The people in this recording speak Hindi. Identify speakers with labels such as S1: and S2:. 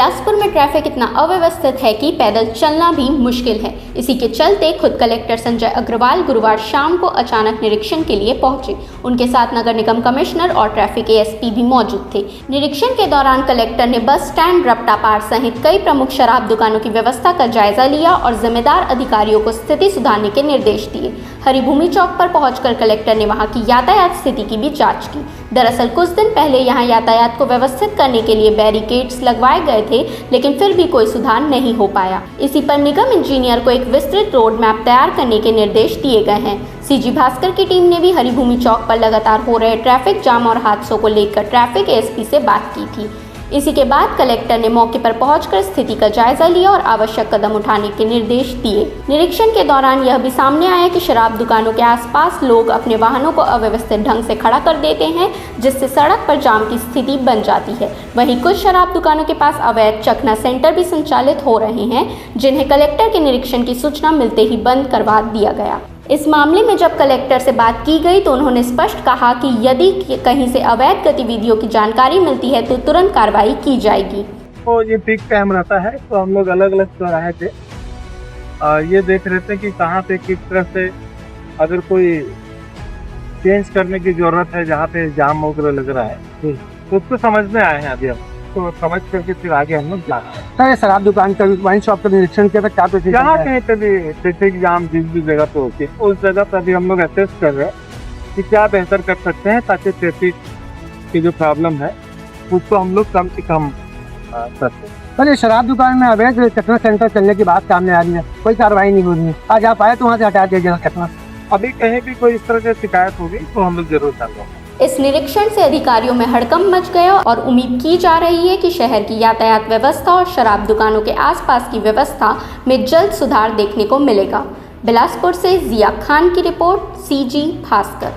S1: बिलासपुर में ट्रैफिक इतना अव्यवस्थित है कि पैदल चलना भी मुश्किल है। इसी के चलते खुद कलेक्टर संजय अग्रवाल गुरुवार शाम को अचानक निरीक्षण के लिए पहुंचे। उनके साथ नगर निगम कमिश्नर और ट्रैफिक एएसपी भी मौजूद थे। निरीक्षण के दौरान कलेक्टर ने बस स्टैंड, रपटा पार सहित कई प्रमुख शराब दुकानों की व्यवस्था का जायजा लिया और जिम्मेदार अधिकारियों को स्थिति सुधारने के निर्देश दिए। हरिभूमि चौक पर पहुंचकर कलेक्टर ने वहां की यातायात स्थिति की भी जांच की। दरअसल कुछ दिन पहले यहां यातायात को व्यवस्थित करने के लिए बैरिकेड्स लगवाए गए थे, लेकिन फिर भी कोई सुधार नहीं हो पाया। इसी पर निगम इंजीनियर को एक विस्तृत रोड मैप तैयार करने के निर्देश दिए गए हैं। सीजी भास्कर की टीम ने भी हरिभूमि चौक पर लगातार हो रहे ट्रैफिक जाम और हादसों को लेकर ट्रैफिक एएसपी से बात की थी। इसी के बाद कलेक्टर ने मौके पर पहुंचकर स्थिति का जायजा लिया और आवश्यक कदम उठाने के निर्देश दिए। निरीक्षण के दौरान यह भी सामने आया कि शराब दुकानों के आसपास लोग अपने वाहनों को अव्यवस्थित ढंग से खड़ा कर देते हैं, जिससे सड़क पर जाम की स्थिति बन जाती है। वहीं कुछ शराब दुकानों के पास अवैध चखना सेंटर भी संचालित हो रहे हैं, जिन्हें कलेक्टर के निरीक्षण की सूचना मिलते ही बंद करवा दिया गया। इस मामले में जब कलेक्टर से बात की गई तो उन्होंने स्पष्ट कहा कि यदि कहीं से अवैध गतिविधियों की जानकारी मिलती है तो तुरंत कार्रवाई की जाएगी।
S2: तो ये पीक टाइम रहता है, तो हम लोग अलग अलग चौराहे पे ये देख रहे थे कि कहाँ पे किस तरह से अगर कोई चेंज करने की जरूरत है, जहाँ पे जाम वगैरह लग रहा है तो उसको समझने आए हैं। अभी हम तो समझ करके फिर आगे हम लोग जा रहे हैं।
S3: सर, शराब दुकान का वाइन शॉप का निरीक्षण किया था, क्या तो
S2: जहाँ कहीं पे भी ट्रैफिक जाम जिस भी जगह पे होती है उस जगह पर अभी हम लोग असेस कर रहे हैं कि क्या बेहतर कर सकते हैं ताकि ट्रैफिक की जो प्रॉब्लम है उसको हम लोग कम से कम कर सकें।
S3: सर, ये शराब दुकान में अवैध चखना सेंटर चलने की बात सामने आ रही है, कोई कार्रवाई नहीं हो रही है। आज आप आए तो वहाँ से हटा दीजिएगा चखना।
S2: अभी कहीं भी कोई इस तरह की शिकायत होगी तो हम लोग जरूर करेंगे।
S1: इस निरीक्षण से अधिकारियों में हड़कंप मच गया और उम्मीद की जा रही है कि शहर की यातायात व्यवस्था और शराब दुकानों के आसपास की व्यवस्था में जल्द सुधार देखने को मिलेगा। बिलासपुर से जिया खान की रिपोर्ट, सीजी भास्कर।